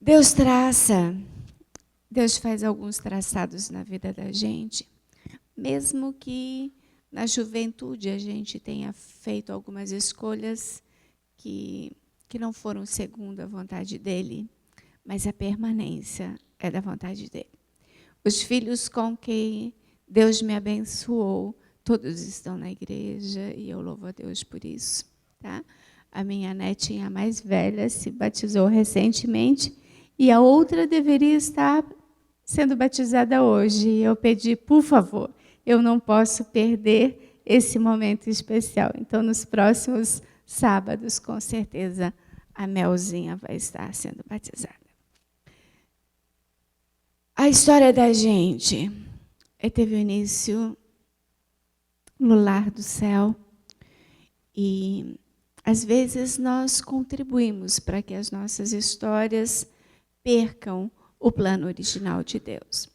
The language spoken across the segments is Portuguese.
Deus traça, Deus faz alguns traçados na vida da gente, mesmo que na juventude a gente tenha feito algumas escolhas que não foram segundo a vontade dele, mas a permanência é da vontade dele. Os filhos com quem Deus me abençoou, todos estão na igreja e eu louvo a Deus por isso. Tá? A minha netinha mais velha se batizou recentemente e a outra deveria estar sendo batizada hoje. E eu pedi, por favor, eu não posso perder esse momento especial. Então, nos próximos sábados, com certeza, a Melzinha vai estar sendo batizada. A história da gente teve o início no lar do céu e, às vezes, nós contribuímos para que as nossas histórias percam o plano original de Deus.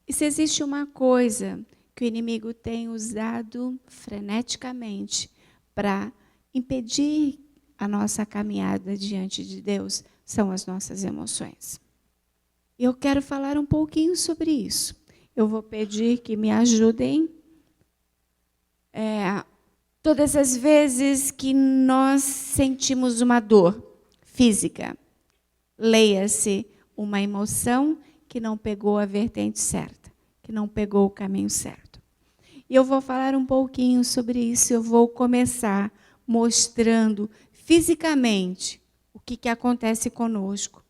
E se existe uma coisa que o inimigo tem usado freneticamente para impedir a nossa caminhada diante de Deus, são as nossas emoções. Eu quero falar um pouquinho sobre isso. Eu vou pedir que me ajudem. Todas as vezes que nós sentimos uma dor física, leia-se uma emoção que não pegou a vertente certa, que não pegou o caminho certo. E eu vou falar um pouquinho sobre isso. Eu vou começar mostrando fisicamente o que acontece conosco.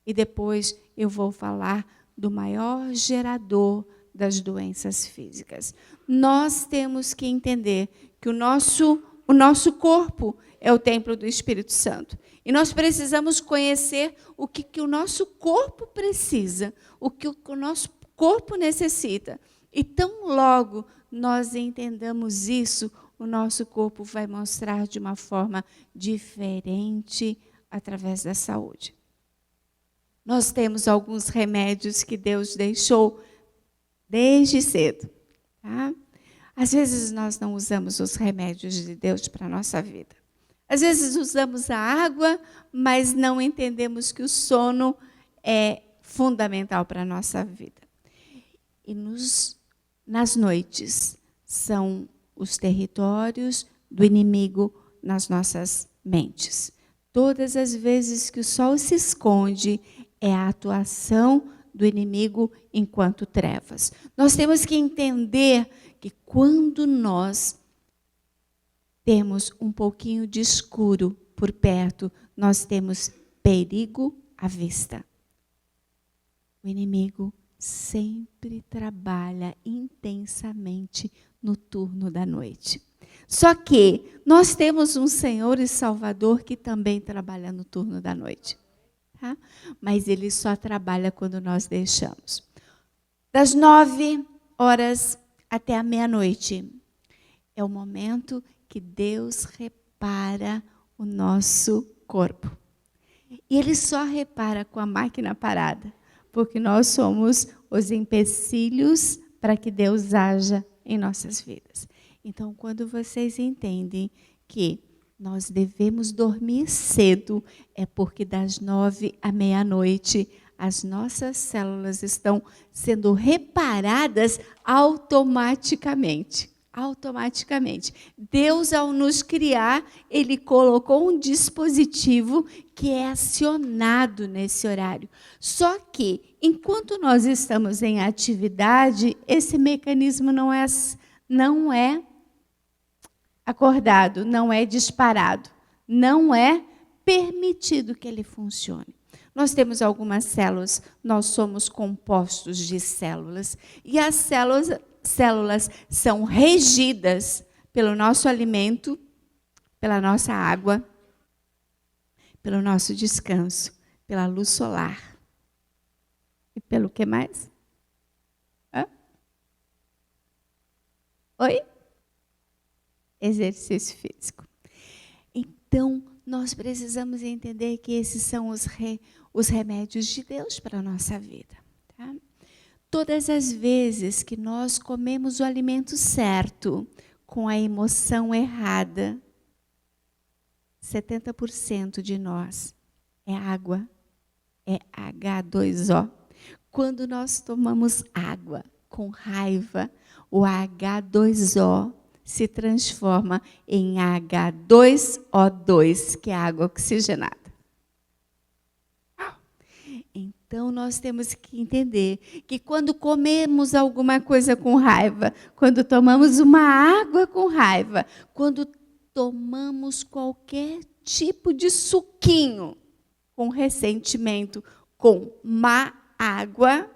E depois eu vou falar do maior gerador das doenças físicas. Nós temos que entender que o nosso corpo é o templo do Espírito Santo. E nós precisamos conhecer o que o nosso corpo precisa, o que o nosso corpo necessita. E tão logo nós entendamos isso, o nosso corpo vai mostrar de uma forma diferente através da saúde. Nós temos alguns remédios que Deus deixou desde cedo. Tá? Às vezes nós não usamos os remédios de Deus para a nossa vida. Às vezes usamos a água, mas não entendemos que o sono é fundamental para a nossa vida. E nas noites são os territórios do inimigo nas nossas mentes. Todas as vezes que o sol se esconde, é a atuação do inimigo enquanto trevas. Nós temos que entender que quando nós temos um pouquinho de escuro por perto, nós temos perigo à vista. O inimigo sempre trabalha intensamente no turno da noite. Só que nós temos um Senhor e Salvador que também trabalha no turno da noite. Tá? Mas ele só trabalha quando nós deixamos. Das 9 horas até a meia-noite é o momento que Deus repara o nosso corpo. E ele só repara com a máquina parada, porque nós somos os empecilhos para que Deus haja em nossas vidas. Então, quando vocês entendem que nós devemos dormir cedo, é porque das 9 à meia-noite as nossas células estão sendo reparadas automaticamente. Automaticamente. Deus, ao nos criar, ele colocou um dispositivo que é acionado nesse horário. Só que, enquanto nós estamos em atividade, esse mecanismo não é acordado, não é disparado, não é permitido que ele funcione. Nós temos algumas células, nós somos compostos de células, e as células são regidas pelo nosso alimento, pela nossa água, pelo nosso descanso, pela luz solar. E pelo que mais? Oi? Exercício físico. Então, nós precisamos entender que esses são os remédios de Deus para a nossa vida. Tá? Todas as vezes que nós comemos o alimento certo, com a emoção errada, 70% de nós é água. é H2O. Quando nós tomamos água com raiva, o H2O se transforma em H2O2, que é água oxigenada. Então, nós temos que entender que quando comemos alguma coisa com raiva, quando tomamos uma água com raiva, quando tomamos qualquer tipo de suquinho com ressentimento, com má água,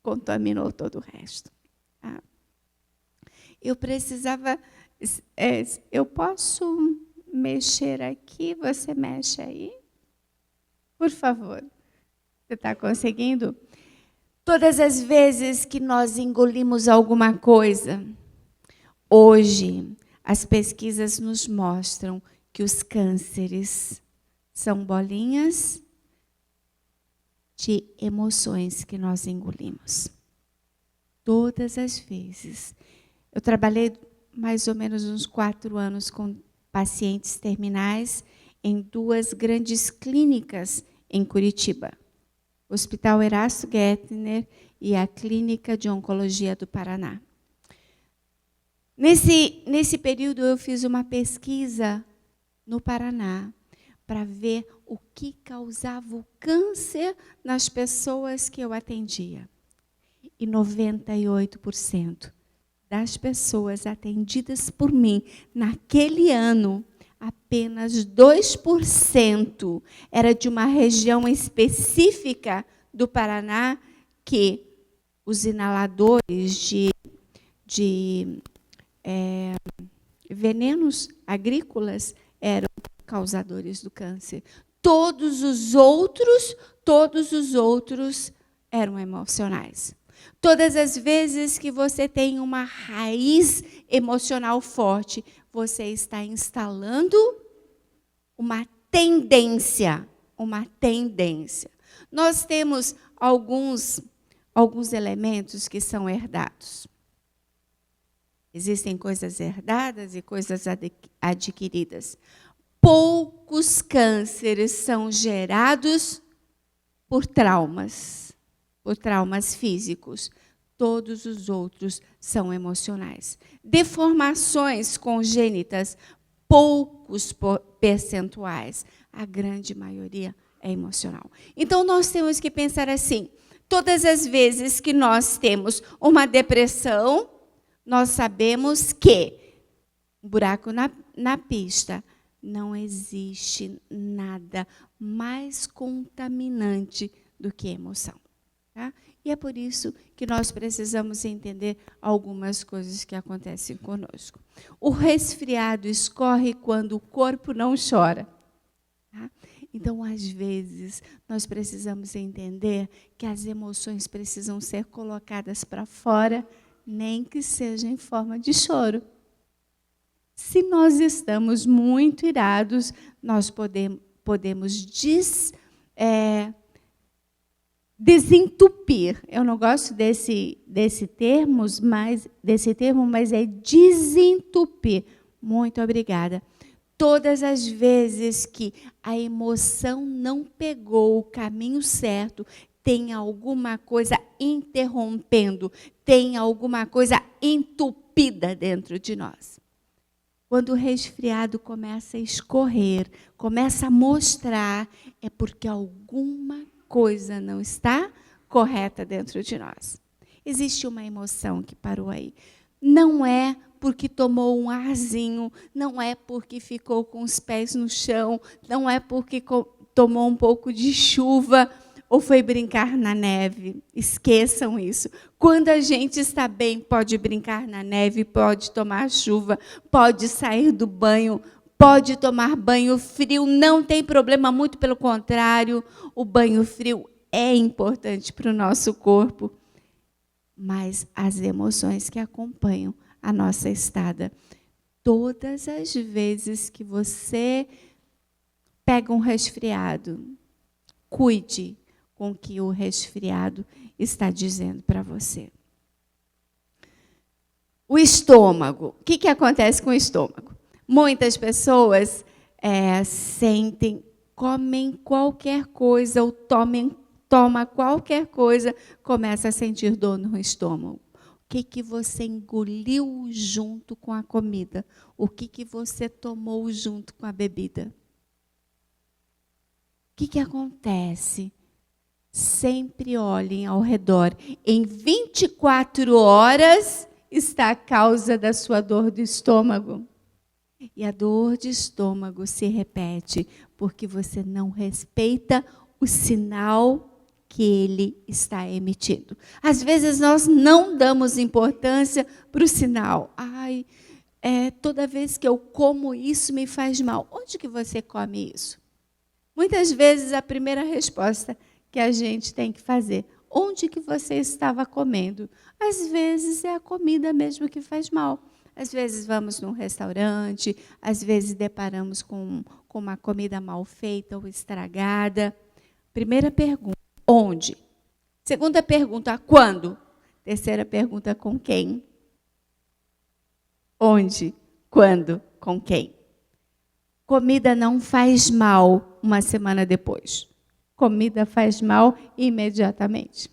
contaminou todo o resto. Tá? Eu precisava... eu posso mexer aqui? Você mexe aí? Por favor. Você está conseguindo? Todas as vezes que nós engolimos alguma coisa, hoje, as pesquisas nos mostram que os cânceres são bolinhas de emoções que nós engolimos. Todas as vezes. Eu trabalhei mais ou menos uns 4 anos com pacientes terminais em 2 grandes clínicas em Curitiba. O Hospital Erasto Gettner e a Clínica de Oncologia do Paraná. Nesse período, eu fiz uma pesquisa no Paraná para ver o que causava o câncer nas pessoas que eu atendia. E 98% das pessoas atendidas por mim naquele ano, apenas 2% era de uma região específica do Paraná que os inaladores de venenos agrícolas eram causadores do câncer. Todos os outros eram emocionais. Todas as vezes que você tem uma raiz emocional forte, você está instalando uma tendência. Nós temos alguns elementos que são herdados. Existem coisas herdadas e coisas adquiridas. Poucos cânceres são gerados por traumas físicos. Todos os outros são emocionais. Deformações congênitas, poucos percentuais. A grande maioria é emocional. Então, nós temos que pensar assim, todas as vezes que nós temos uma depressão, nós sabemos que, buraco na pista, não existe nada mais contaminante do que emoção. Tá? E é por isso que nós precisamos entender algumas coisas que acontecem conosco. O resfriado escorre quando o corpo não chora. Tá? Então, às vezes, nós precisamos entender que as emoções precisam ser colocadas para fora, nem que seja em forma de choro. Se nós estamos muito irados, nós podemos desentupir. Eu não gosto desse termo, mas é desentupir. Muito obrigada. Todas as vezes que a emoção não pegou o caminho certo, tem alguma coisa interrompendo, tem alguma coisa entupida dentro de nós. Quando o resfriado começa a escorrer, começa a mostrar, é porque alguma coisa não está correta dentro de nós. Existe uma emoção que parou aí. Não é porque tomou um arzinho, não é porque ficou com os pés no chão, não é porque tomou um pouco de chuva ou foi brincar na neve. Esqueçam isso. Quando a gente está bem, pode brincar na neve, pode tomar chuva, pode sair do banho, pode tomar banho frio, não tem problema, muito pelo contrário, o banho frio é importante para o nosso corpo. Mas as emoções que acompanham a nossa estada, todas as vezes que você pega um resfriado, cuide com o que o resfriado está dizendo para você. O estômago. O que acontece com o estômago? Muitas pessoas sentem comem qualquer coisa ou toma qualquer coisa, começa a sentir dor no estômago. O que você engoliu junto com a comida? O que você tomou junto com a bebida? O que acontece? Sempre olhem ao redor. Em 24 horas está a causa da sua dor do estômago. E a dor de estômago se repete porque você não respeita o sinal que ele está emitindo. Às vezes nós não damos importância para o sinal. Toda vez que eu como isso me faz mal. Onde que você come isso? Muitas vezes a primeira resposta que a gente tem que fazer: onde que você estava comendo? Às vezes é a comida mesmo que faz mal. Às vezes vamos num restaurante, às vezes deparamos com uma comida mal feita ou estragada. Primeira pergunta: onde? Segunda pergunta: quando? Terceira pergunta: com quem? Onde? Quando? Com quem? Comida não faz mal uma semana depois. Comida faz mal imediatamente.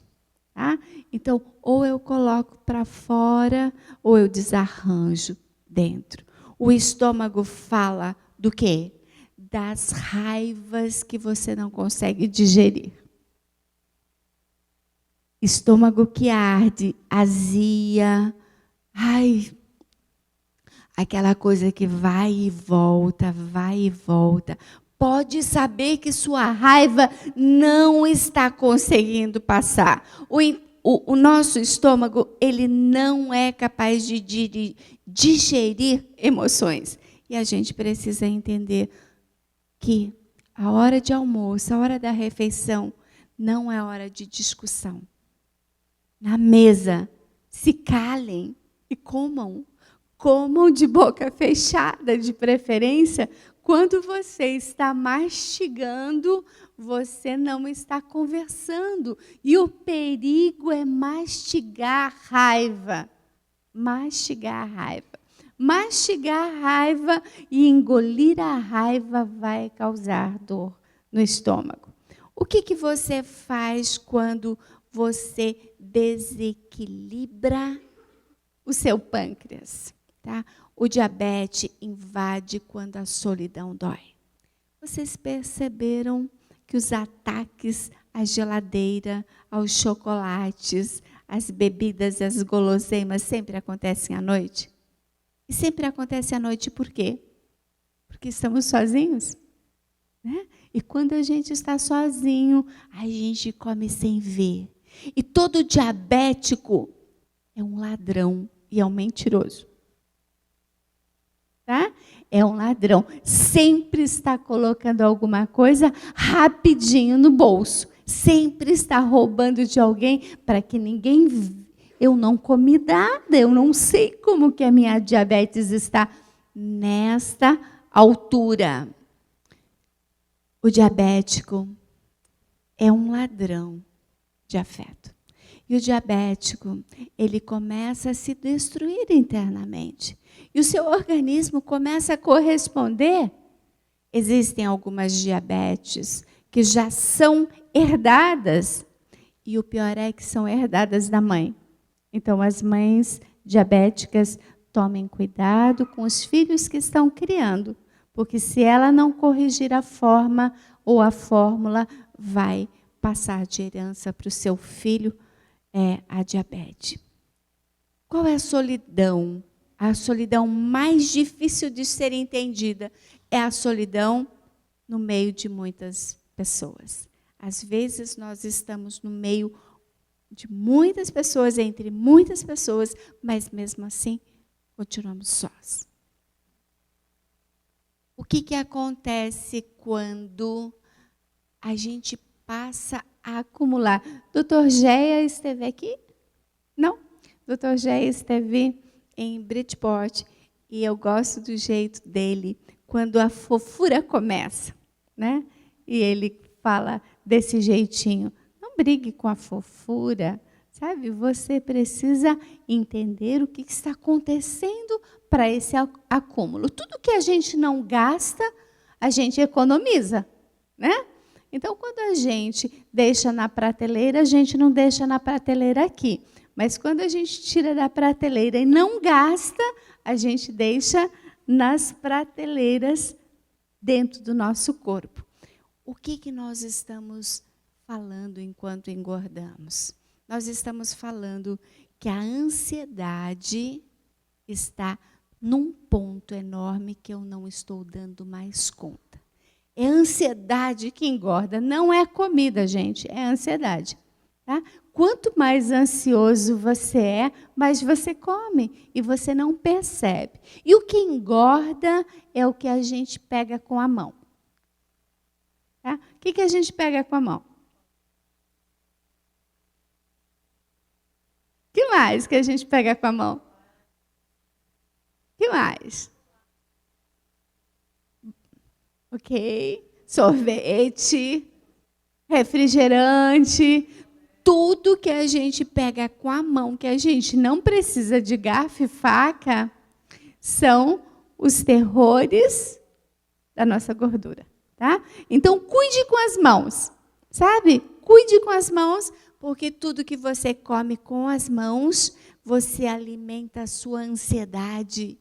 Tá? Então, ou eu coloco para fora, ou eu desarranjo dentro. O estômago fala do quê? Das raivas que você não consegue digerir. Estômago que arde, azia, aquela coisa que vai e volta, vai e volta. Pode saber que sua raiva não está conseguindo passar. O nosso estômago, ele não é capaz de digerir emoções. E a gente precisa entender que a hora de almoço, a hora da refeição, não é hora de discussão. Na mesa, se calem e comam. Comam de boca fechada, de preferência. Quando você está mastigando, você não está conversando. E o perigo é mastigar a raiva. Mastigar a raiva. Mastigar a raiva e engolir a raiva vai causar dor no estômago. O que você faz quando você desequilibra o seu pâncreas? Tá? O diabetes invade quando a solidão dói. Vocês perceberam que os ataques à geladeira, aos chocolates, às bebidas e às guloseimas sempre acontecem à noite? E sempre acontece à noite por quê? Porque estamos sozinhos, né? E quando a gente está sozinho, a gente come sem ver. E todo diabético é um ladrão e é um mentiroso. Tá? É um ladrão. Sempre está colocando alguma coisa rapidinho no bolso. Sempre está roubando de alguém para que ninguém veja. Eu não comi nada, eu não sei como que a minha diabetes está nesta altura. O diabético é um ladrão de afeto. E o diabético, ele começa a se destruir internamente. E o seu organismo começa a corresponder. Existem algumas diabetes que já são herdadas. E o pior é que são herdadas da mãe. Então, as mães diabéticas, tomem cuidado com os filhos que estão criando. Porque se ela não corrigir a forma ou a fórmula, vai passar de herança para o seu filho a diabetes. Qual é a solidão? A solidão mais difícil de ser entendida é a solidão no meio de muitas pessoas. Às vezes nós estamos no meio de muitas pessoas, entre muitas pessoas, mas mesmo assim continuamos sós. O que acontece quando a gente passa a acumular? Dr. Geia esteve aqui? Não? Dr. Geia esteve em Bridgeport e eu gosto do jeito dele quando a fofura começa, né? E ele fala desse jeitinho. Não brigue com a fofura, sabe? Você precisa entender o que está acontecendo para esse acúmulo. Tudo que a gente não gasta, a gente economiza, né? Então, quando a gente deixa na prateleira, a gente não deixa na prateleira aqui. Mas quando a gente tira da prateleira e não gasta, a gente deixa nas prateleiras dentro do nosso corpo. O que nós estamos falando enquanto engordamos? Nós estamos falando que a ansiedade está num ponto enorme que eu não estou dando mais conta. É a ansiedade que engorda, não é comida, gente, é a ansiedade. Tá? Quanto mais ansioso você é, mais você come e você não percebe. E o que engorda é o que a gente pega com a mão. Tá? O que a gente pega com a mão? O que mais que a gente pega com a mão? O que mais? Ok. Sorvete, refrigerante, tudo que a gente pega com a mão, que a gente não precisa de garfo e faca, são os terrores da nossa gordura. Tá? Então, cuide com as mãos, sabe? Cuide com as mãos, porque tudo que você come com as mãos, você alimenta a sua ansiedade.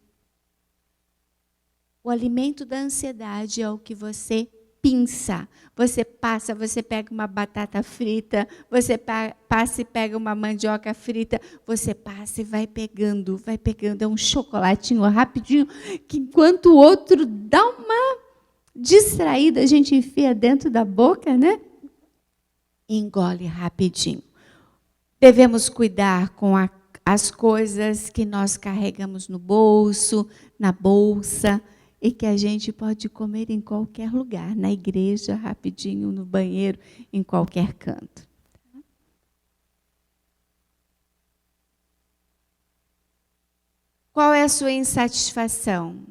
O alimento da ansiedade é o que você pinça. Você passa, você pega uma batata frita, você passa e pega uma mandioca frita, você passa e vai pegando. É um chocolatinho rapidinho, que enquanto o outro dá uma distraída, a gente enfia dentro da boca, né? E engole rapidinho. Devemos cuidar com as coisas que nós carregamos no bolso, na bolsa, e que a gente pode comer em qualquer lugar, na igreja, rapidinho, no banheiro, em qualquer canto. Qual é a sua insatisfação?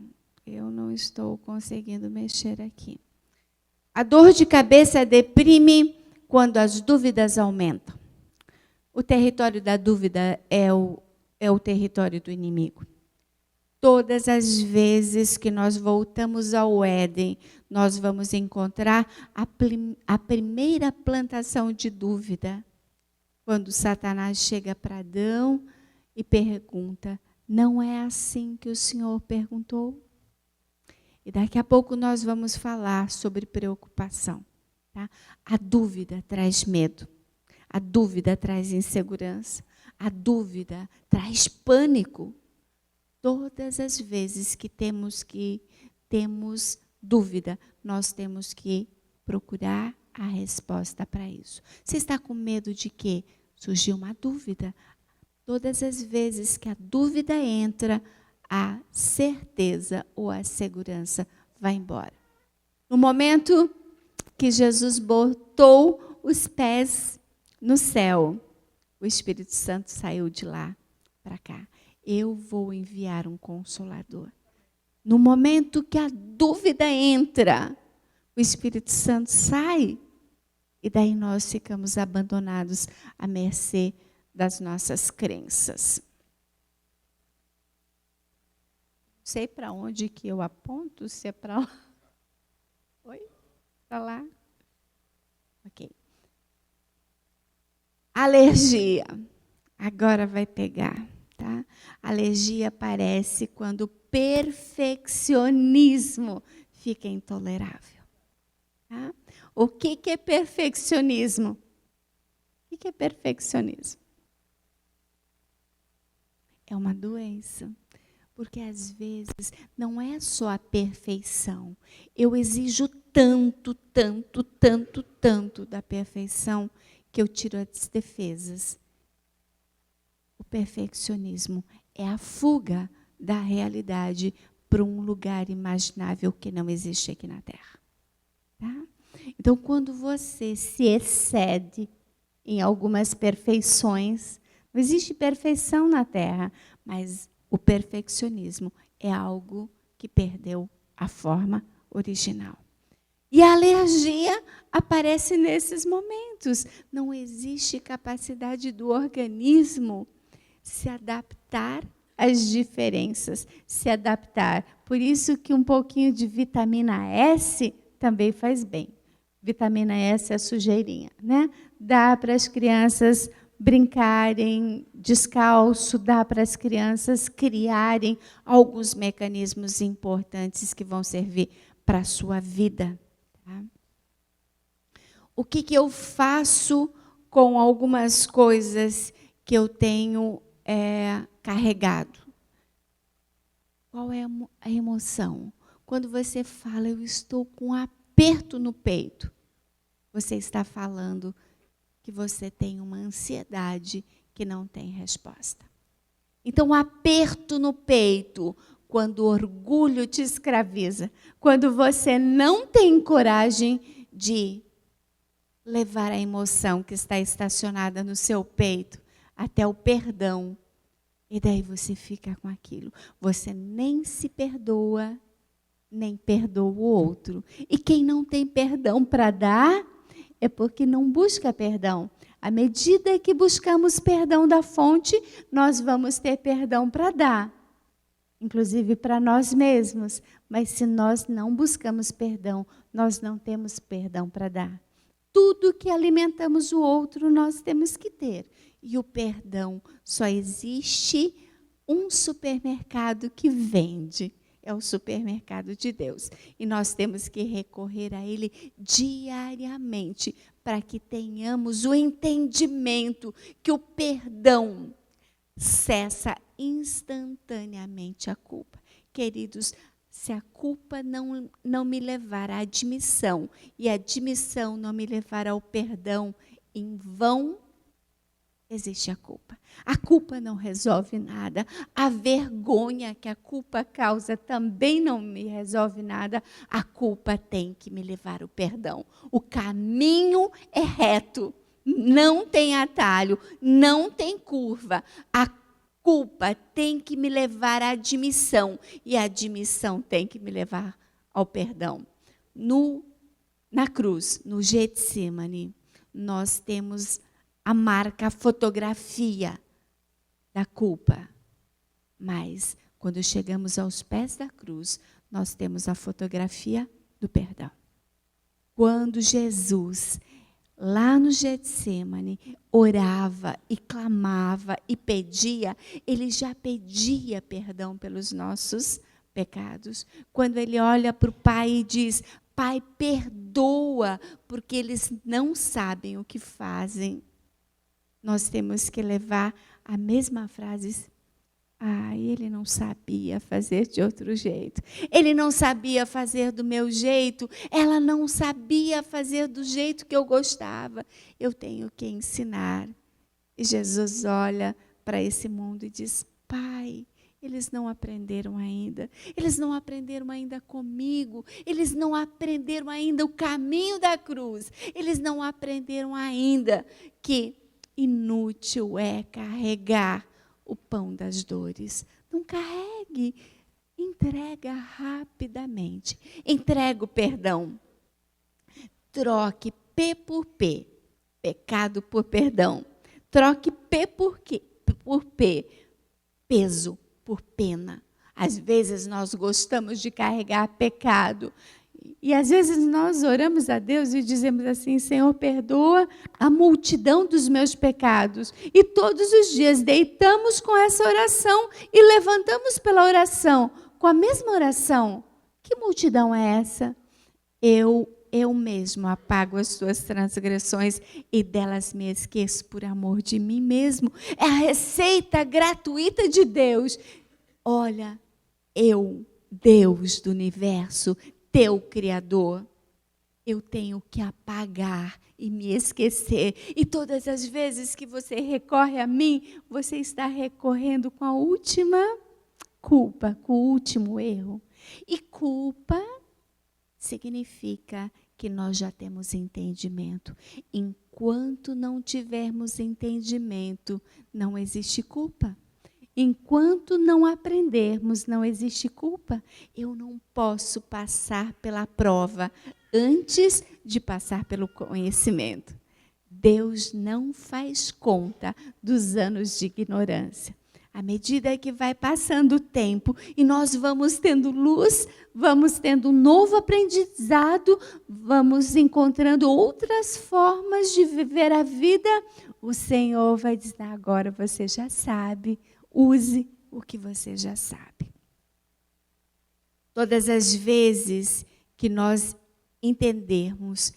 Eu não estou conseguindo mexer aqui. A dor de cabeça deprime quando as dúvidas aumentam. O território da dúvida é o território do inimigo. Todas as vezes que nós voltamos ao Éden, nós vamos encontrar a primeira plantação de dúvida. Quando Satanás chega para Adão e pergunta, não é assim que o Senhor perguntou? E daqui a pouco nós vamos falar sobre preocupação. Tá? A dúvida traz medo. A dúvida traz insegurança. A dúvida traz pânico. Todas as vezes que temos dúvida, nós temos que procurar a resposta para isso. Você está com medo de quê? Surgiu uma dúvida. Todas as vezes que a dúvida entra, a certeza ou a segurança vai embora. No momento que Jesus botou os pés no céu, o Espírito Santo saiu de lá para cá. Eu vou enviar um Consolador. No momento que a dúvida entra, o Espírito Santo sai. E daí nós ficamos abandonados à mercê das nossas crenças. Não sei para onde que eu aponto, se é para lá. Oi? Para lá? Ok. Alergia. Agora vai pegar. Tá? Alergia aparece quando o perfeccionismo fica intolerável. Tá? O que é perfeccionismo? O que é perfeccionismo? É uma doença. Porque às vezes não é só a perfeição. Eu exijo tanto da perfeição que eu tiro as defesas. O perfeccionismo é a fuga da realidade para um lugar imaginável que não existe aqui na Terra. Tá? Então, quando você se excede em algumas perfeições, não existe perfeição na Terra, mas o perfeccionismo é algo que perdeu a forma original. E a alergia aparece nesses momentos. Não existe capacidade do organismo se adaptar às diferenças, se adaptar. Por isso que um pouquinho de vitamina S também faz bem. Vitamina S é a sujeirinha, né? Dá para as crianças brincarem descalço, dá para as crianças criarem alguns mecanismos importantes que vão servir para a sua vida. Tá? O que eu faço com algumas coisas que eu tenho carregado? Qual é a emoção? Quando você fala, eu estou com um aperto no peito, você está falando que você tem uma ansiedade que não tem resposta. Então, o aperto no peito, quando o orgulho te escraviza, quando você não tem coragem de levar a emoção que está estacionada no seu peito até o perdão, e daí você fica com aquilo. Você nem se perdoa, nem perdoa o outro. E quem não tem perdão para dar, é porque não busca perdão. À medida que buscamos perdão da fonte, nós vamos ter perdão para dar. Inclusive para nós mesmos. Mas se nós não buscamos perdão, nós não temos perdão para dar. Tudo que alimentamos o outro, nós temos que ter. E o perdão, só existe um supermercado que vende. É o supermercado de Deus. E nós temos que recorrer a Ele diariamente para que tenhamos o entendimento que o perdão cessa instantaneamente a culpa. Queridos, se a culpa não me levar à admissão e a admissão não me levar ao perdão, em vão existe a culpa. A culpa não resolve nada. A vergonha que a culpa causa também não me resolve nada. A culpa tem que me levar ao perdão. O caminho é reto. Não tem atalho. Não tem curva. A culpa tem que me levar à admissão. E a admissão tem que me levar ao perdão. Na cruz, no Getsemane, nós temos a marca, a fotografia da culpa. Mas, quando chegamos aos pés da cruz, nós temos a fotografia do perdão. Quando Jesus, lá no Getsemane, orava e clamava e pedia, ele já pedia perdão pelos nossos pecados. Quando ele olha para o Pai e diz: Pai, perdoa, porque eles não sabem o que fazem. Nós temos que levar a mesma frase. Ele não sabia fazer de outro jeito. Ele não sabia fazer do meu jeito. Ela não sabia fazer do jeito que eu gostava. Eu tenho que ensinar. E Jesus olha para esse mundo e diz: Pai, eles não aprenderam ainda. Eles não aprenderam ainda comigo. Eles não aprenderam ainda o caminho da cruz. Eles não aprenderam ainda que inútil é carregar o pão das dores. Não carregue. Entrega rapidamente. Entrega o perdão. Troque P por P. Pecado por perdão. Troque P por P. Peso por pena. Às vezes nós gostamos de carregar pecado. E às vezes nós oramos a Deus e dizemos assim: Senhor, perdoa a multidão dos meus pecados. E todos os dias deitamos com essa oração e levantamos pela oração, com a mesma oração. Que multidão é essa? Eu mesmo apago as tuas transgressões e delas me esqueço por amor de mim mesmo. É a receita gratuita de Deus. Olha, Deus do universo, teu Criador, eu tenho que apagar e me esquecer. E todas as vezes que você recorre a mim, você está recorrendo com a última culpa, com o último erro. E culpa significa que nós já temos entendimento. Enquanto não tivermos entendimento, não existe culpa. Enquanto não aprendermos, não existe culpa. Eu não posso passar pela prova antes de passar pelo conhecimento. Deus não faz conta dos anos de ignorância. À medida que vai passando o tempo e nós vamos tendo luz, vamos tendo um novo aprendizado, vamos encontrando outras formas de viver a vida, o Senhor vai dizer: agora você já sabe, use o que você já sabe. Todas as vezes que nós entendermos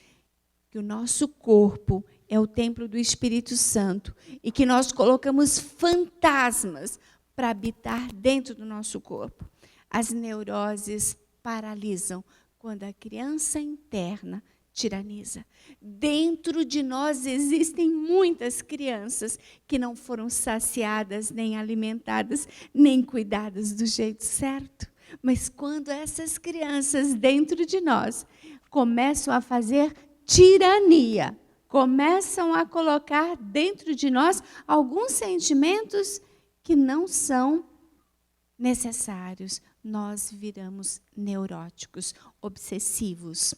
que o nosso corpo é o templo do Espírito Santo e que nós colocamos fantasmas para habitar dentro do nosso corpo, as neuroses paralisam quando a criança interna tiraniza. Dentro de nós existem muitas crianças que não foram saciadas, nem alimentadas, nem cuidadas do jeito certo. Mas quando essas crianças dentro de nós começam a fazer tirania, começam a colocar dentro de nós alguns sentimentos que não são necessários, nós viramos neuróticos, obsessivos.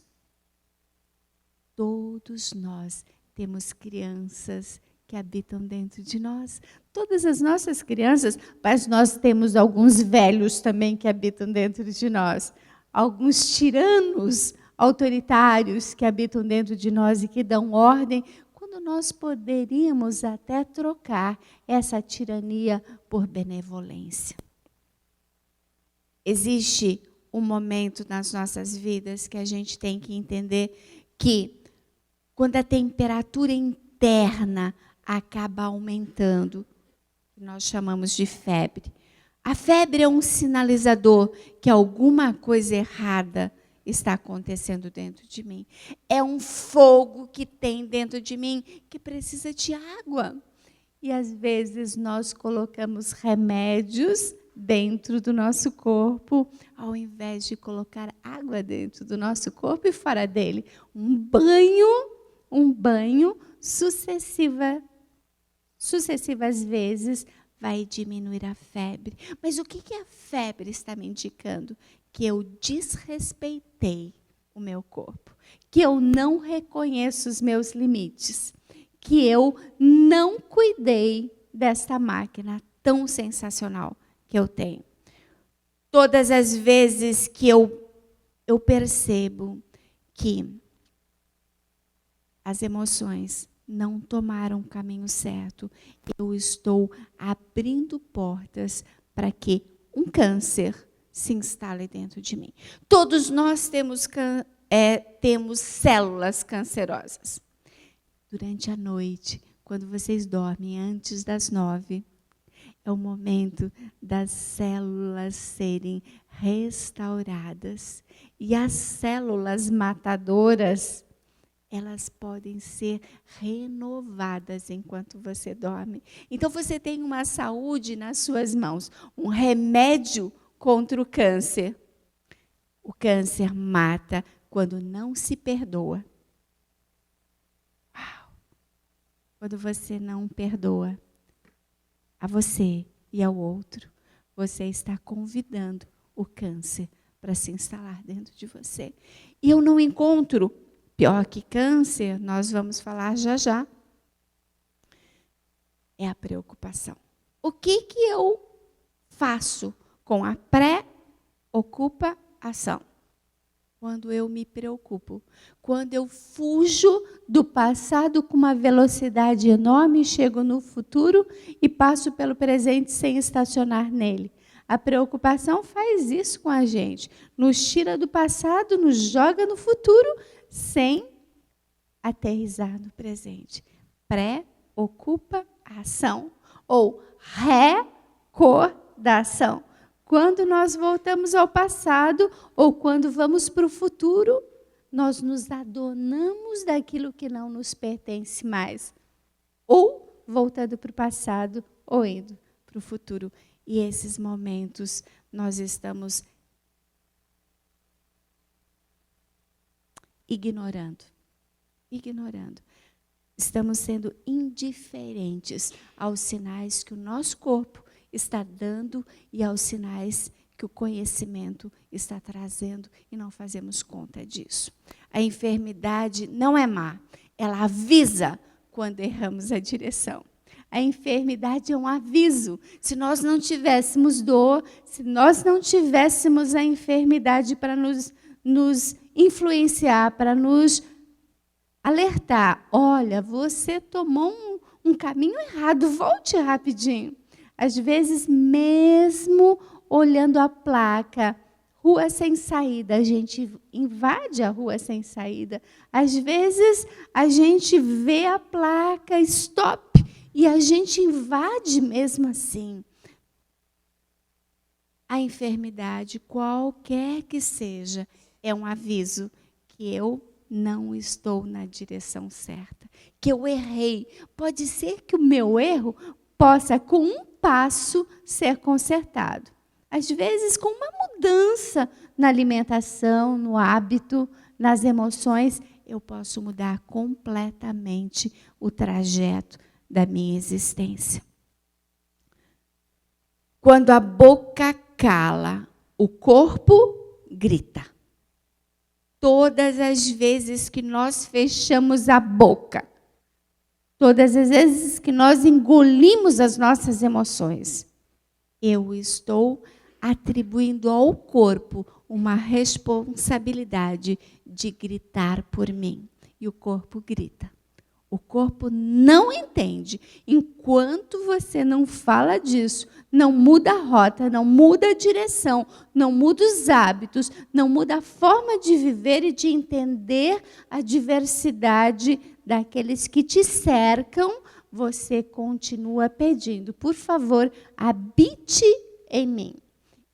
Todos nós temos crianças que habitam dentro de nós. Todas as nossas crianças, mas nós temos alguns velhos também que habitam dentro de nós. Alguns tiranos autoritários que habitam dentro de nós e que dão ordem, quando nós poderíamos até trocar essa tirania por benevolência. Existe um momento nas nossas vidas que a gente tem que entender que quando a temperatura interna acaba aumentando, nós chamamos de febre. A febre é um sinalizador que alguma coisa errada está acontecendo dentro de mim. É um fogo que tem dentro de mim que precisa de água. E às vezes nós colocamos remédios dentro do nosso corpo, ao invés de colocar água dentro do nosso corpo e fora dele. Um banho sucessivas vezes vai diminuir a febre. Mas o que a febre está me indicando? Que eu desrespeitei o meu corpo, que eu não reconheço os meus limites, que eu não cuidei desta máquina tão sensacional que eu tenho. Todas as vezes que eu percebo que as emoções não tomaram o caminho certo, eu estou abrindo portas para que um câncer se instale dentro de mim. Todos nós temos células cancerosas. Durante a noite, quando vocês dormem antes das 9, é o momento das células serem restauradas. E as células matadoras, elas podem ser renovadas enquanto você dorme. Então, você tem uma saúde nas suas mãos, um remédio contra o câncer. O câncer mata quando não se perdoa. Uau! Quando você não perdoa a você e ao outro, você está convidando o câncer para se instalar dentro de você. E eu não encontro pior que câncer, nós vamos falar já já, é a preocupação. O que eu faço com a preocupação? Quando eu me preocupo, quando eu fujo do passado com uma velocidade enorme, chego no futuro e passo pelo presente sem estacionar nele. A preocupação faz isso com a gente, nos tira do passado, nos joga no futuro, sem aterrissar no presente. Preocupação ou recordação. Quando nós voltamos ao passado ou quando vamos para o futuro, nós nos adonamos daquilo que não nos pertence mais. Ou voltando para o passado ou indo para o futuro. E esses momentos nós estamos ignorando. Estamos sendo indiferentes aos sinais que o nosso corpo está dando e aos sinais que o conhecimento está trazendo e não fazemos conta disso. A enfermidade não é má, ela avisa quando erramos a direção. A enfermidade é um aviso. Se nós não tivéssemos dor, se nós não tivéssemos a enfermidade para nos influenciar, para nos alertar, olha, você tomou um caminho errado, volte rapidinho. Às vezes, mesmo olhando a placa, rua sem saída, a gente invade a rua sem saída. Às vezes, a gente vê a placa stop e a gente invade mesmo assim. A enfermidade, qualquer que seja, é um aviso que eu não estou na direção certa, que eu errei. Pode ser que o meu erro possa, com um passo, ser consertado. Às vezes, com uma mudança na alimentação, no hábito, nas emoções, eu posso mudar completamente o trajeto da minha existência. Quando a boca cala, o corpo grita. Todas as vezes que nós fechamos a boca, todas as vezes que nós engolimos as nossas emoções, eu estou atribuindo ao corpo uma responsabilidade de gritar por mim. E o corpo grita. O corpo não entende. Enquanto você não fala disso, não muda a rota, não muda a direção, não muda os hábitos, não muda a forma de viver e de entender a diversidade daqueles que te cercam, você continua pedindo, por favor, habite em mim.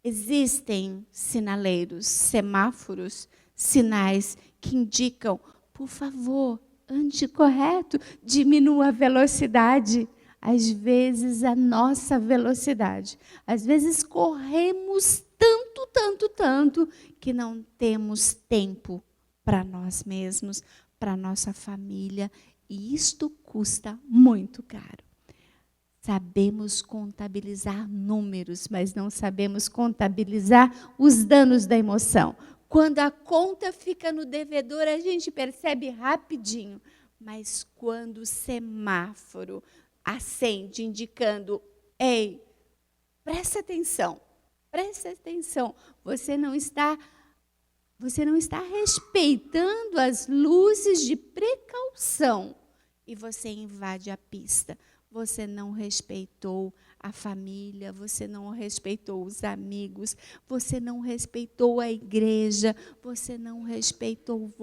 Existem sinaleiros, semáforos, sinais que indicam, por favor, ande correto, diminua a velocidade. Às vezes, a nossa velocidade. Às vezes, corremos tanto, que não temos tempo para nós mesmos, para nossa família. E isto custa muito caro. Sabemos contabilizar números, mas não sabemos contabilizar os danos da emoção. Quando a conta fica no devedor, a gente percebe rapidinho. Mas quando o semáforo acende, indicando, ei, presta atenção, você não está respeitando as luzes de precaução e você invade a pista. Você não respeitou a família, você não respeitou os amigos, você não respeitou a igreja, você não respeitou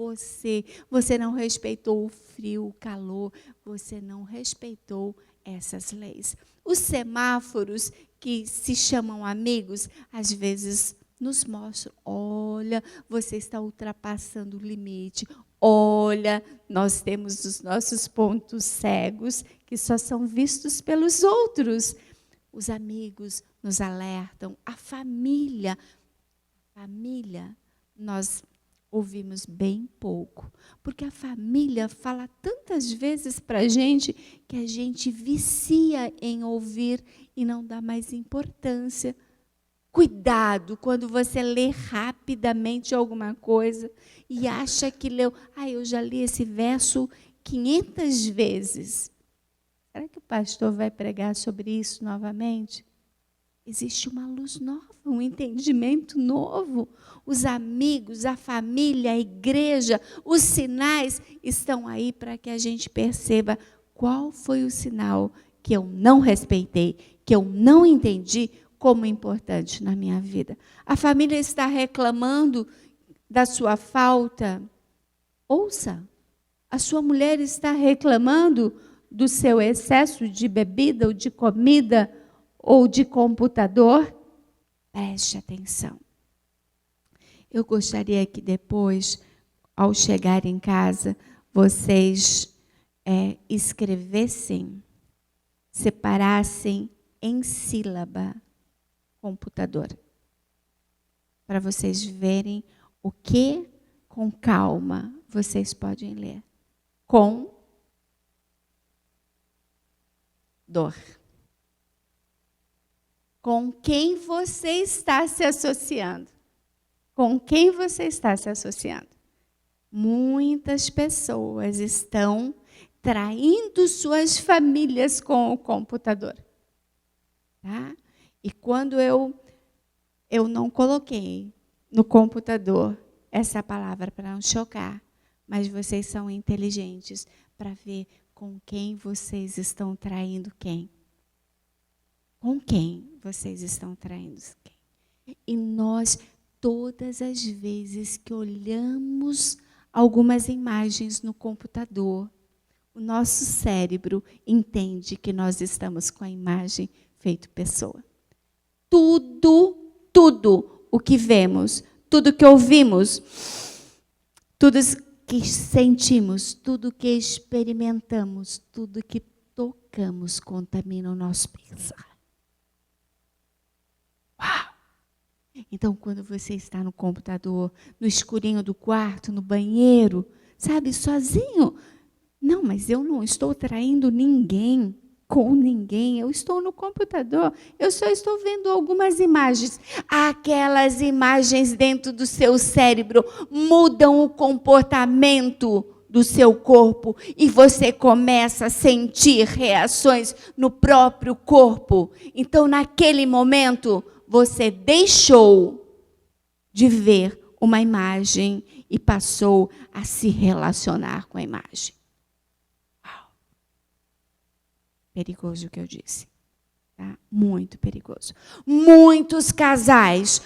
você não respeitou o frio, o calor, você não respeitou essas leis. Os semáforos que se chamam amigos, às vezes nos mostram, olha, você está ultrapassando o limite, olha, nós temos os nossos pontos cegos que só são vistos pelos outros. Os amigos nos alertam, a família, nós ouvimos bem pouco, porque a família fala tantas vezes para a gente que a gente vicia em ouvir e não dá mais importância. Cuidado quando você lê rapidamente alguma coisa e acha que leu, eu já li esse verso 500 vezes. Será que o pastor vai pregar sobre isso novamente? Existe uma luz nova, um entendimento novo. Os amigos, a família, a igreja, os sinais estão aí para que a gente perceba qual foi o sinal que eu não respeitei, que eu não entendi como importante na minha vida. A família está reclamando da sua falta. Ouça, a sua mulher está reclamando do seu excesso de bebida ou de comida ou de computador? Preste atenção. Eu gostaria que depois, ao chegar em casa, vocês escrevessem, separassem em sílaba computador, para vocês verem o que, com calma, vocês podem ler. Com dor. Com quem você está se associando? Com quem você está se associando? Muitas pessoas estão traindo suas famílias com o computador. Tá? E quando eu não coloquei no computador essa palavra para não chocar, mas vocês são inteligentes para ver com quem vocês estão traindo quem. Com quem vocês estão traindo quem. E nós, todas as vezes que olhamos algumas imagens no computador, o nosso cérebro entende que nós estamos com a imagem feito pessoa. Tudo o que vemos, tudo que ouvimos, tudo que sentimos, tudo que experimentamos, tudo que tocamos contamina o nosso pensar. Uau! Então, quando você está no computador, no escurinho do quarto, no banheiro, sabe, sozinho, não, mas eu não estou traindo ninguém, com ninguém, eu estou no computador, eu só estou vendo algumas imagens. Aquelas imagens dentro do seu cérebro mudam o comportamento do seu corpo e você começa a sentir reações no próprio corpo. Então, naquele momento, você deixou de ver uma imagem e passou a se relacionar com a imagem. Perigoso o que eu disse. Tá? Muito perigoso. Muitos casais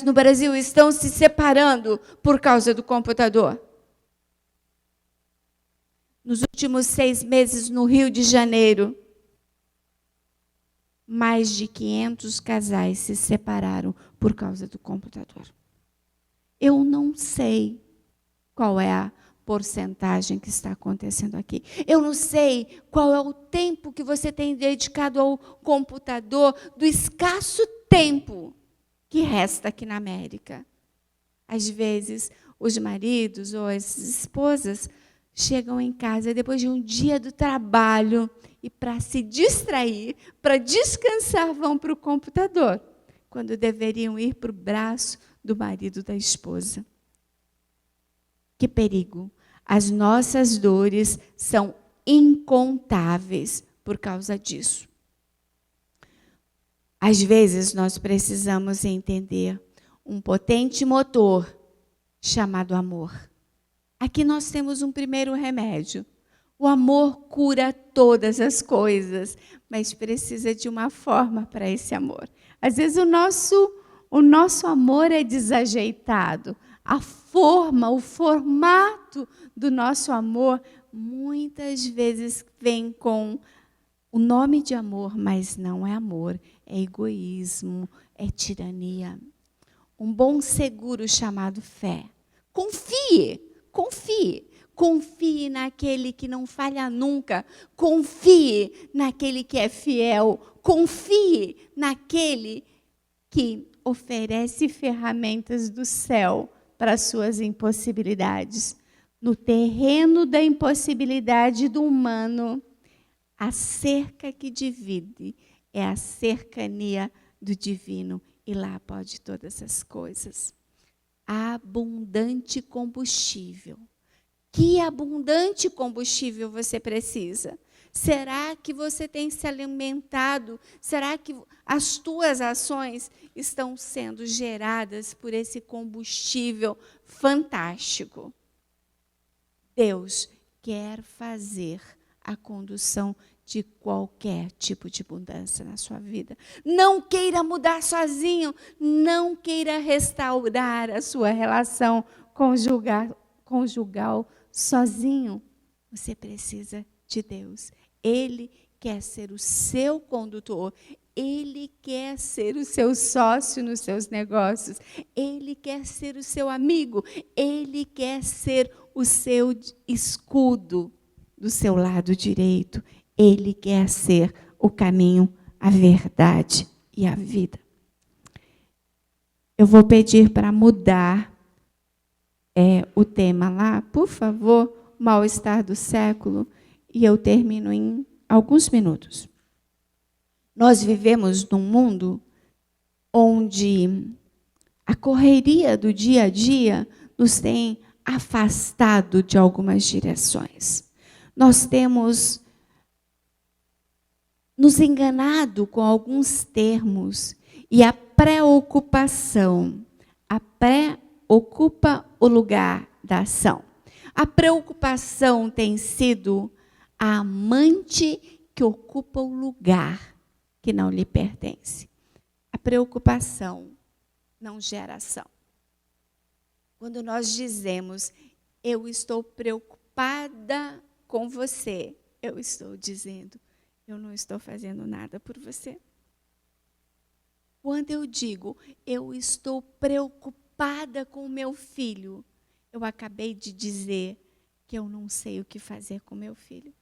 no Brasil estão se separando por causa do computador. Nos últimos 6 meses no Rio de Janeiro, mais de 500 casais se separaram por causa do computador. Eu não sei qual é a porcentagem que está acontecendo aqui. Eu não sei qual é o tempo que você tem dedicado ao computador, do escasso tempo que resta aqui na América. Às vezes, os maridos ou as esposas chegam em casa depois de um dia do trabalho e para se distrair, para descansar, vão para o computador, quando deveriam ir para o braço do marido da esposa. Que perigo! As nossas dores são incontáveis por causa disso. Às vezes, nós precisamos entender um potente motor chamado amor. Aqui nós temos um primeiro remédio. O amor cura todas as coisas, mas precisa de uma forma para esse amor. Às vezes, o nosso amor é desajeitado. A forma, o formato do nosso amor, muitas vezes vem com o nome de amor, mas não é amor, é egoísmo, é tirania. Um bom seguro chamado fé. Confie naquele que não falha nunca. Confie naquele que é fiel. Confie naquele que oferece ferramentas do céu para as suas impossibilidades. No terreno da impossibilidade do humano, a cerca que divide é a cercania do divino. E lá pode todas as coisas. Abundante combustível. Que abundante combustível você precisa? Será que você tem se alimentado? Será que as tuas ações estão sendo geradas por esse combustível fantástico? Deus quer fazer a condução de qualquer tipo de mudança na sua vida. Não queira mudar sozinho, não queira restaurar a sua relação conjugal sozinho. Você precisa de Deus. Ele quer ser o seu condutor. Ele quer ser o seu sócio nos seus negócios. Ele quer ser o seu amigo. Ele quer ser o seu escudo do seu lado direito. Ele quer ser o caminho, a verdade e a vida. Eu vou pedir para mudar o tema lá, por favor, mal-estar do século, e eu termino em alguns minutos. Nós vivemos num mundo onde a correria do dia a dia nos tem afastado de algumas direções. Nós temos nos enganado com alguns termos e a preocupação. A pré ocupa o lugar da ação. A preocupação tem sido a amante que ocupa o lugar que não lhe pertence. A preocupação não gera ação. Quando nós dizemos, eu estou preocupada com você, eu estou dizendo, eu não estou fazendo nada por você. Quando eu digo, eu estou preocupada com o meu filho, eu acabei de dizer que eu não sei o que fazer com meu filho.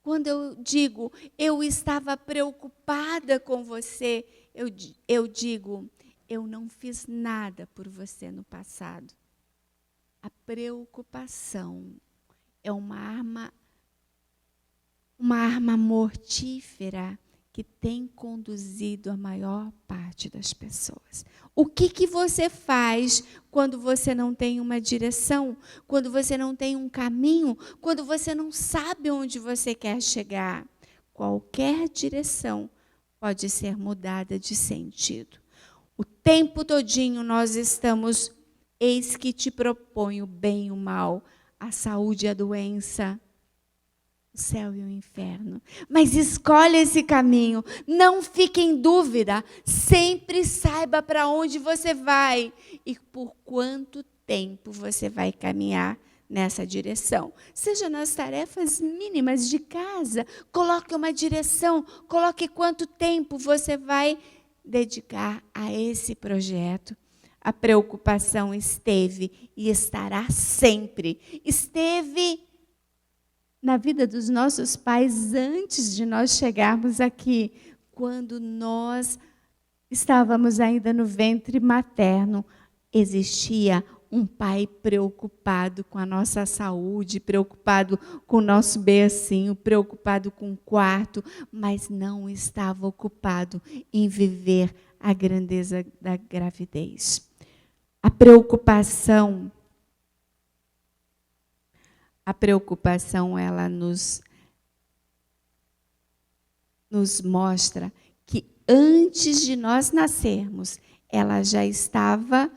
Quando eu digo, eu estava preocupada com você, eu digo, eu não fiz nada por você no passado. A preocupação é uma arma mortífera que tem conduzido a maior parte das pessoas. O que você faz quando você não tem uma direção, quando você não tem um caminho, quando você não sabe onde você quer chegar? Qualquer direção pode ser mudada de sentido. O tempo todinho nós estamos, eis que te proponho o bem e o mal, a saúde e a doença, o céu e o inferno. Mas escolha esse caminho, não fique em dúvida, sempre saiba para onde você vai e por quanto tempo você vai caminhar nessa direção. Seja nas tarefas mínimas de casa, coloque uma direção, coloque quanto tempo você vai dedicar a esse projeto. A preocupação esteve e estará sempre. Esteve na vida dos nossos pais antes de nós chegarmos aqui, quando nós estávamos ainda no ventre materno, existia um pai preocupado com a nossa saúde, preocupado com o nosso bercinho, preocupado com o quarto, mas não estava ocupado em viver a grandeza da gravidez. A preocupação, ela nos mostra que antes de nós nascermos, ela já estava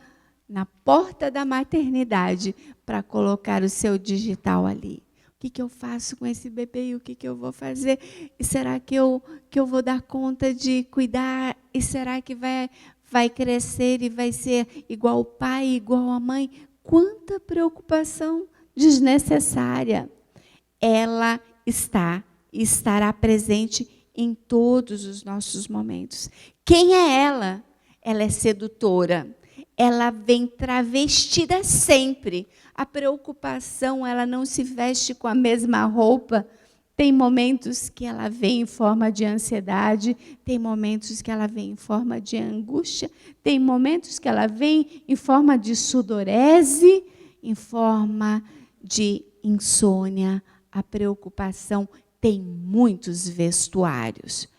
na porta da maternidade para colocar o seu digital ali. O que eu faço com esse bebê e o que eu vou fazer? E será que eu vou dar conta de cuidar? E será que vai crescer e vai ser igual o pai, igual a mãe? Quanta preocupação desnecessária. Ela estará presente em todos os nossos momentos. Quem é ela? Ela é sedutora. Ela vem travestida sempre. A preocupação, ela não se veste com a mesma roupa. Tem momentos que ela vem em forma de ansiedade, tem momentos que ela vem em forma de angústia, tem momentos que ela vem em forma de sudorese, em forma de insônia. A preocupação tem muitos vestuários.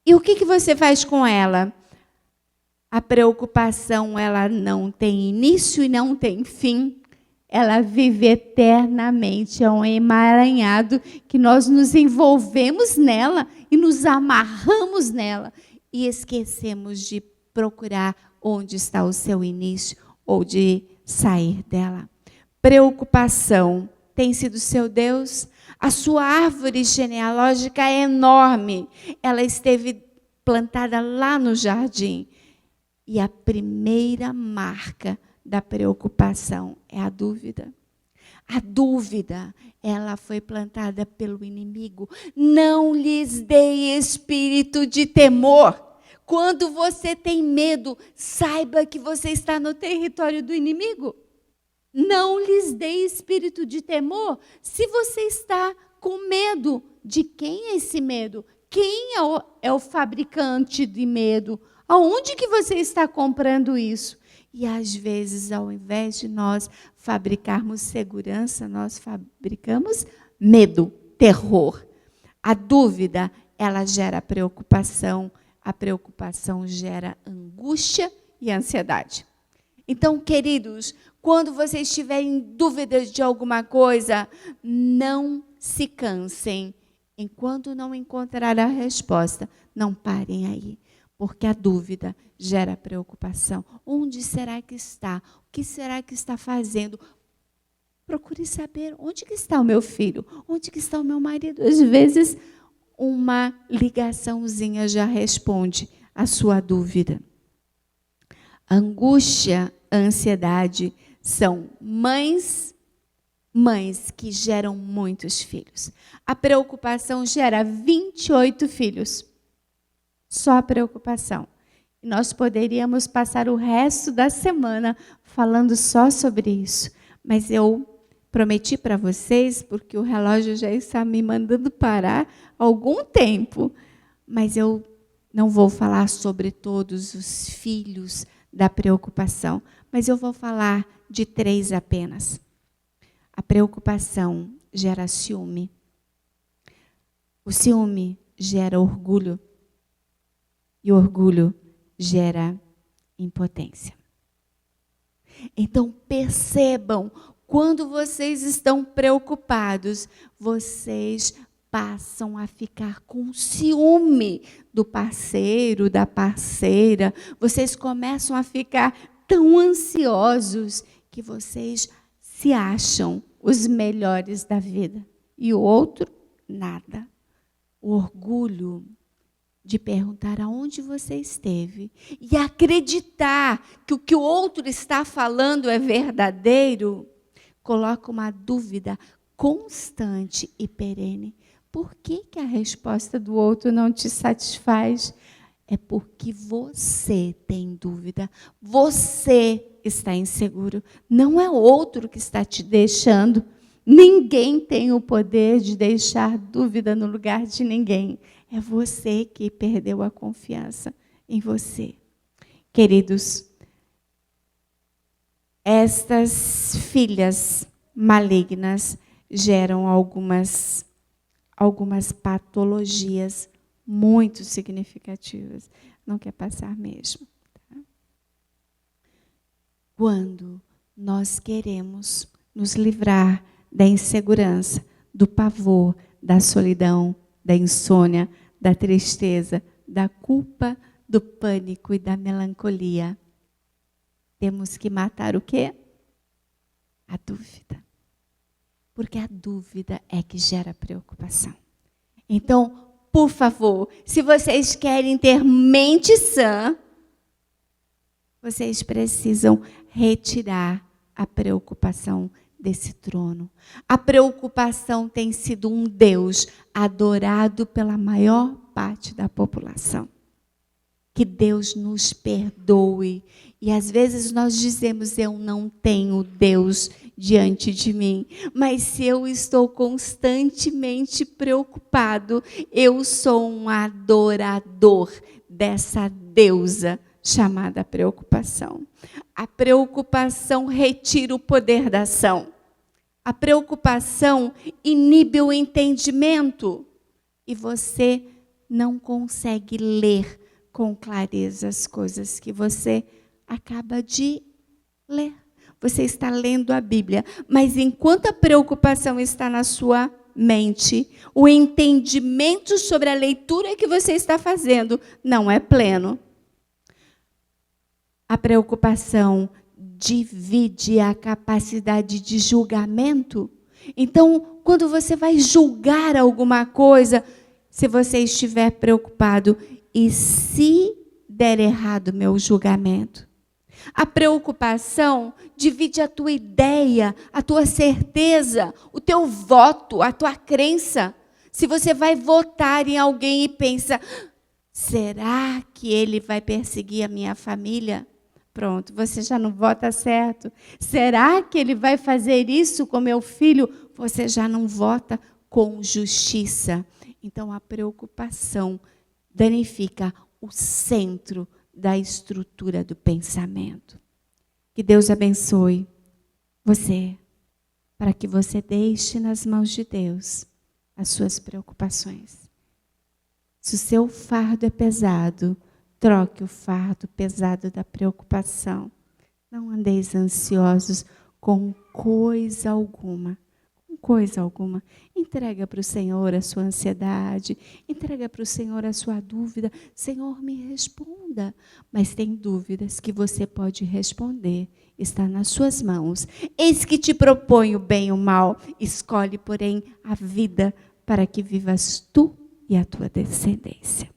E o que você faz com ela? A preocupação, ela não tem início e não tem fim. Ela vive eternamente. É um emaranhado que nós nos envolvemos nela e nos amarramos nela e esquecemos de procurar onde está o seu início ou de sair dela. Preocupação tem sido seu Deus? A sua árvore genealógica é enorme. Ela esteve plantada lá no jardim. E a primeira marca da preocupação é a dúvida. A dúvida, ela foi plantada pelo inimigo. Não lhes dei espírito de temor. Quando você tem medo, saiba que você está no território do inimigo. Não lhes dei espírito de temor. Se você está com medo, de quem é esse medo? Quem é o fabricante de medo? Aonde que você está comprando isso? E às vezes, ao invés de nós fabricarmos segurança, nós fabricamos medo, terror. A dúvida, ela gera preocupação. A preocupação gera angústia e ansiedade. Então, queridos, quando vocês tiverem dúvidas de alguma coisa, não se cansem. Enquanto não encontrar a resposta, não parem aí. Porque a dúvida gera preocupação. Onde será que está? O que será que está fazendo? Procure saber onde que está o meu filho, onde que está o meu marido. Às vezes, uma ligaçãozinha já responde a sua dúvida. Angústia, ansiedade são mães que geram muitos filhos. A preocupação gera 28 filhos. Só a preocupação. E nós poderíamos passar o resto da semana falando só sobre isso. Mas eu prometi para vocês, porque o relógio já está me mandando parar há algum tempo. Mas eu não vou falar sobre todos os filhos da preocupação. Mas eu vou falar de 3 apenas. A preocupação gera ciúme. O ciúme gera orgulho. E o orgulho gera impotência. Então percebam, quando vocês estão preocupados, vocês passam a ficar com ciúme do parceiro, da parceira. Vocês começam a ficar tão ansiosos que vocês se acham os melhores da vida. E o outro, nada. O orgulho de perguntar aonde você esteve e acreditar que o que o outro está falando é verdadeiro, coloca uma dúvida constante e perene. Por que a resposta do outro não te satisfaz? É porque você tem dúvida, você está inseguro, não é o outro que está te deixando. Ninguém tem o poder de deixar dúvida no lugar de ninguém. É você que perdeu a confiança em você. Queridos, estas filhas malignas geram algumas patologias muito significativas. Não quer passar mesmo. Tá? Quando nós queremos nos livrar da insegurança, do pavor, da solidão, da insônia, da tristeza, da culpa, do pânico e da melancolia, temos que matar o quê? A dúvida. Porque a dúvida é que gera preocupação. Então, por favor, se vocês querem ter mente sã, vocês precisam retirar a preocupação desse trono. A preocupação tem sido um Deus adorado pela maior parte da população. Que Deus nos perdoe. E às vezes nós dizemos, eu não tenho Deus diante de mim. Mas se eu estou constantemente preocupado, eu sou um adorador dessa deusa chamada preocupação. A preocupação retira o poder da ação. A preocupação inibe o entendimento. E você não consegue ler com clareza as coisas que você acaba de ler. Você está lendo a Bíblia, mas enquanto a preocupação está na sua mente, o entendimento sobre a leitura que você está fazendo não é pleno. A preocupação divide a capacidade de julgamento. Então, quando você vai julgar alguma coisa, se você estiver preocupado, e se der errado meu julgamento? A preocupação divide a tua ideia, a tua certeza, o teu voto, a tua crença. Se você vai votar em alguém e pensa, será que ele vai perseguir a minha família? Pronto, você já não vota certo. Será que ele vai fazer isso com meu filho? Você já não vota com justiça. Então, a preocupação danifica o centro da estrutura do pensamento. Que Deus abençoe você, para que você deixe nas mãos de Deus as suas preocupações. Se o seu fardo é pesado, troque o fardo pesado da preocupação. Não andeis ansiosos com coisa alguma. Com coisa alguma. Entrega para o Senhor a sua ansiedade, entrega para o Senhor a sua dúvida. Senhor, me responda. Mas tem dúvidas que você pode responder. Está nas suas mãos. Eis que te proponho o bem e o mal. Escolhe, porém, a vida para que vivas tu e a tua descendência.